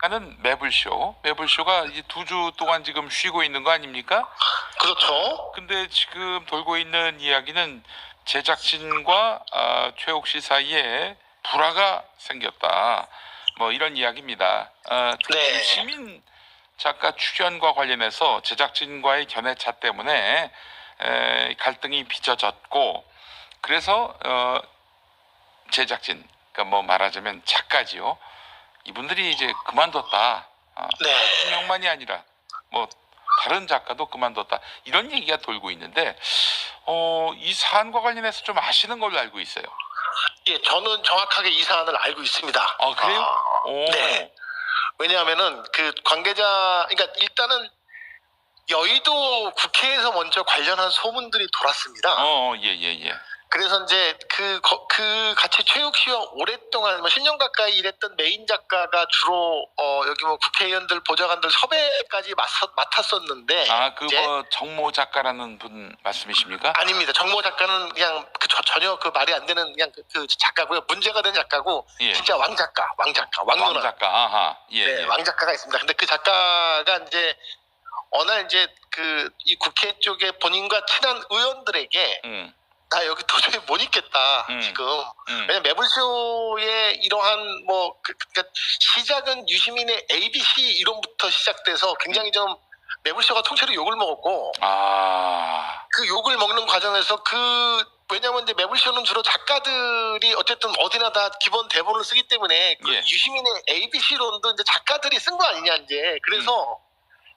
하는 매블쇼가 이제 2주 동안 지금 쉬고 있는 거 아닙니까? 그렇죠. 근데 지금 돌고 있는 이야기는 제작진과 최욱 씨 사이에 불화가 생겼다. 뭐 이런 이야기입니다. 특히 네. 시민 작가 출연과 관련해서 제작진과의 견해차 때문에 갈등이 빚어졌고, 그래서 제작진, 그러니까 뭐 말하자면 작가지요. 이분들이 이제 그만뒀다. 네. 김영만이 아니라 뭐 다른 작가도 그만뒀다. 이런 얘기가 돌고 있는데 이 사안과 관련해서 좀 아시는 걸로 알고 있어요. 예, 저는 정확하게 이 사안을 알고 있습니다. 아, 그래요? 네. 왜냐하면은 그 관계자, 그러니까 일단은 여의도 국회에서 먼저 관련한 소문들이 돌았습니다. 예. 그래서 이제 그 같이 최욱 씨와 오랫동안 10년 가까이 일했던 메인 작가가 주로 여기 뭐 국회의원들 보좌관들 섭외까지 맡았었는데. 뭐 정모 작가라는 분 말씀이십니까? 아닙니다. 정모 작가는 그냥 전혀 그 말이 안 되는 그냥 그 작가고요. 문제가 된 작가고. 예. 진짜 왕 작가. 왕 작가. 아하. 예. 네, 왕 작가가 있습니다. 근데 그 작가가 이제 어느 날 이제 이 국회 쪽에 본인과 친한 의원들에게 나 여기 도저히 못 있겠다 지금. 왜냐면 매블쇼의 이러한 그러니까 시작은 유시민의 ABC 이론부터 시작돼서 굉장히 좀 매블쇼가 통째로 욕을 먹었고, 그 욕을 먹는 과정에서 왜냐면 이제 매블쇼는 주로 작가들이 어쨌든 어디나 다 기본 대본을 쓰기 때문에 그 유시민의 ABC론도 이제 작가들이 쓴 거 아니냐 이제. 그래서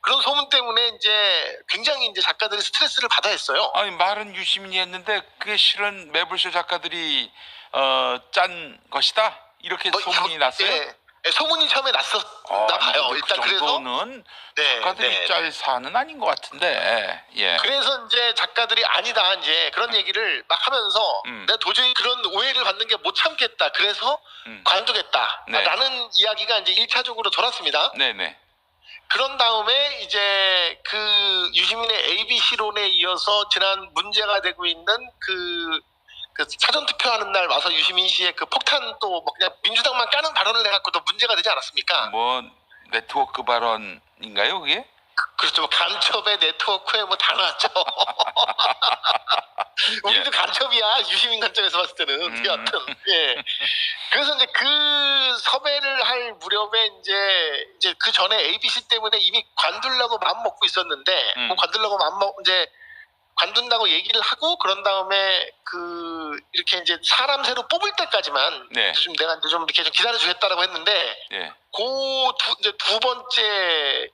그런 소문 때문에 이제 굉장히 이제 작가들이 스트레스를 받아야 했어요. 아니, 말은 유시민이 했는데 그게 실은 매블쇼 작가들이 짠 것이다, 이렇게 소문이 났어요. 네, 소문이 처음에 났었나 봐요. 일단 그 정도는 작가들이 짤 사안은 아닌 것 같은데. 예. 그래서 이제 작가들이 아니다 이제 그런 얘기를 막 하면서 내가 도저히 그런 오해를 받는 게 못 참겠다. 그래서 관두겠다. 라는 이야기가 이제 1차적으로 돌았습니다. 네네. 그런 다음에 이제 그 유시민의 ABC론에 이어서 지난 문제가 되고 있는 그 사전 투표하는 날 와서 유시민 씨의 그 폭탄 또 그냥 민주당만 까는 발언을 해갖고도 문제가 되지 않았습니까? 뭐 네트워크 발언인가요, 그게? 그렇죠. 간첩의 네트워크에 다 나왔죠. 우리도 간첩이야, 유시민 관점에서 봤을 때는. 여하튼 예. 그래서 이제 그 섭외를 할 무렵에 이제 그 전에 ABC 때문에 이미 관두려고 마음 먹고 있었는데, 관두려고 관둔다고 얘기를 하고, 그런 다음에 이렇게 이제 사람 새로 뽑을 때까지만 좀 내가 이제 좀 이렇게 좀 기다려주겠다라고 했는데, 이제 두 번째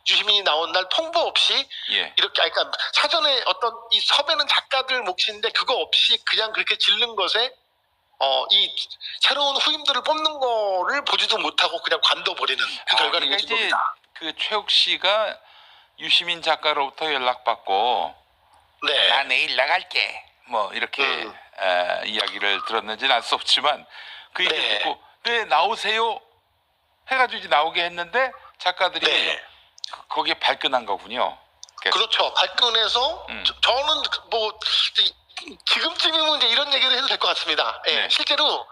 유시민이 나온 날 통보 없이 이렇게, 그러니까 사전에 어떤 이 섭외는 작가들 몫인데 그거 없이 그냥 그렇게 질른 것에 이 새로운 후임들을 뽑는 거를 보지도 못하고 그냥 관둬버리는 그 결과를 내신 겁니다. 그 최욱 씨가 유시민 작가로부터 연락받고 나 내일 나갈게 뭐 이렇게 이야기를 들었는지는 알 수 없지만, 그 얘기 듣고 네 나오세요 해가지고 이제 나오게 했는데 작가들이 거기에 발끈한 거군요. 그렇죠. 발끈해서 저는 지금쯤이면 이제 이런 얘기를 해도 될 것 같습니다. 실제로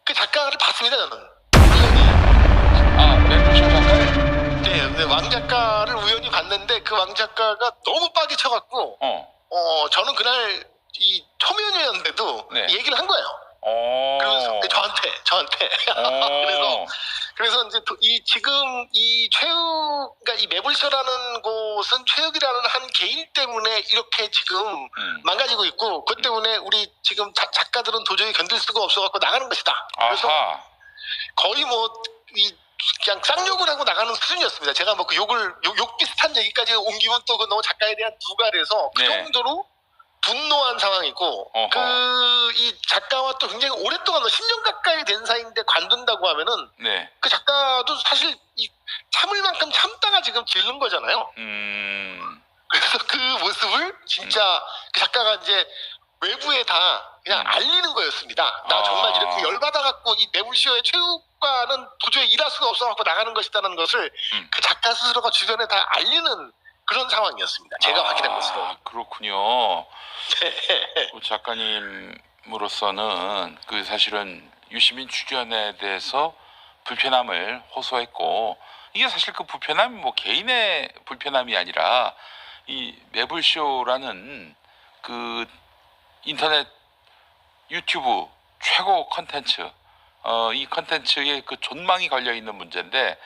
그 작가를 봤습니다, 저는. 매블쇼 작가를? 네, 왕 작가를 우연히 봤는데 그 왕 작가가 너무 빡이 쳐갖고 저는 그날 이 초면이었는데도 얘기를 한 거예요. 그래서 저한테 그래서 이제 지금 이 최욱, 그러니까 이 매블쇼라는 곳은 최욱이라는 한 개인 때문에 이렇게 지금 망가지고 있고, 그것 때문에 우리 지금 작가들은 도저히 견딜 수가 없어갖고 나가는 것이다. 그래서 거의 그냥 쌍욕을 하고 나가는 수준이었습니다. 제가 그 욕 비슷한 얘기까지 옮기면 또 너무 작가에 대한 부가 돼서 그 정도로 분노한 상황이고, 이 작가와 또 굉장히 오랫동안 10년 가까이 된 사이인데 관둔다고 하면은 그 작가도 사실 참을 만큼 참다가 지금 질른 거잖아요. 그래서 그 모습을 진짜 그 작가가 이제 외부에 다 그냥 알리는 거였습니다. 나 정말 이렇게 열받아갖고 이 매블쇼의 최욱과는 도저히 일할 수가 없어갖고 나가는 것이다는 것을 그 작가 스스로가 주변에 다 알리는 그런 상황이었습니다. 제가 확인한 것으로. 그렇군요. 그 작가님으로서는 사실은 유시민 출연에 대해서 불편함을 호소했고, 이게 사실 그 불편함이 뭐 개인의 불편함이 아니라 이 매불쇼라는 그 인터넷 유튜브 최고 컨텐츠, 이 컨텐츠에 그 존망이 걸려 있는 문제인데,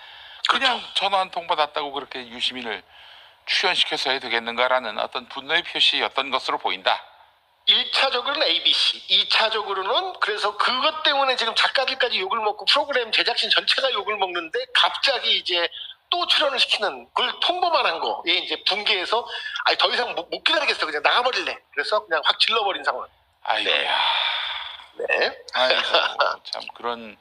그냥 그렇죠. 전화 한 통 받았다고 그렇게 유시민을 출연시켜서 해야 되겠는가라는 어떤 분노의 표시였던 것으로 보인다. 1차적으로는 ABC, 2차적으로는 그래서 그것 때문에 지금 작가들까지 욕을 먹고 프로그램 제작진 전체가 욕을 먹는데 갑자기 이제 또 출연을 시키는 그걸 통보만 한 거에 이제 붕괴해서 아니 더 이상 못 기다리겠어 그냥 나가버릴래. 그래서 그냥 확 질러버린 상황. 아이고야. 네. 아이고 참 그런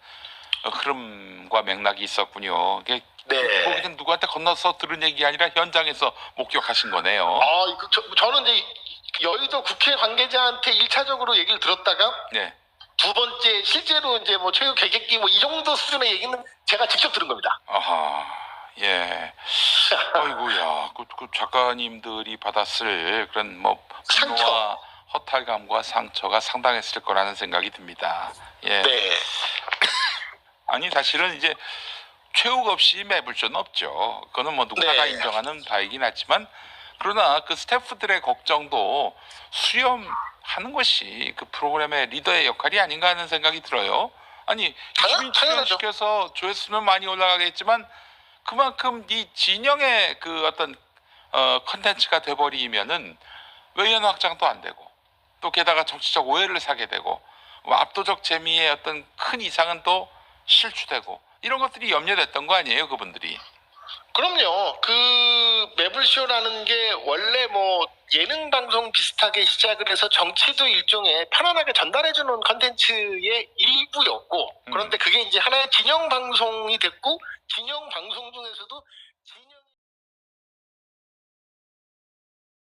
흐름과 맥락이 있었군요. 이게 네. 뭐 그냥 누구한테 건너서 들은 얘기 아니라 현장에서 목격하신 거네요. 저는 이제 여의도 국회 관계자한테 1차적으로 얘기를 들었다가 네. 두 번째 실제로 이제 뭐 체육 개객기 뭐 이 정도 수준의 얘기는 제가 직접 들은 겁니다. 아하. 예. 아이고야. 그 작가님들이 받았을 그런 뭐 분노와 허탈감과 상처가 상당했을 거라는 생각이 듭니다. 예. 네. 아니 사실은 이제 최욱 없이 매불쇼는 없죠. 그거는 뭐 누구나 인정하는 바이긴 하지만, 그러나 그 스태프들의 걱정도 수렴하는 것이 그 프로그램의 리더의 역할이 아닌가 하는 생각이 들어요. 아니 유시민 출연시켜서 조회수는 많이 올라가겠지만 그만큼 이 진영의 그 어떤 컨텐츠가 돼버리면은 외연 확장도 안 되고, 또 게다가 정치적 오해를 사게 되고, 뭐 압도적 재미의 어떤 큰 이상은 또 실추되고, 이런 것들이 염려됐던 거 아니에요, 그분들이? 그럼요. 그 매불쇼라는 게 원래 뭐 예능 방송 비슷하게 시작을 해서 정치도 일종의 편안하게 전달해주는 컨텐츠의 일부였고, 그런데 그게 이제 하나의 진영 방송이 됐고, 진영 방송 중에서도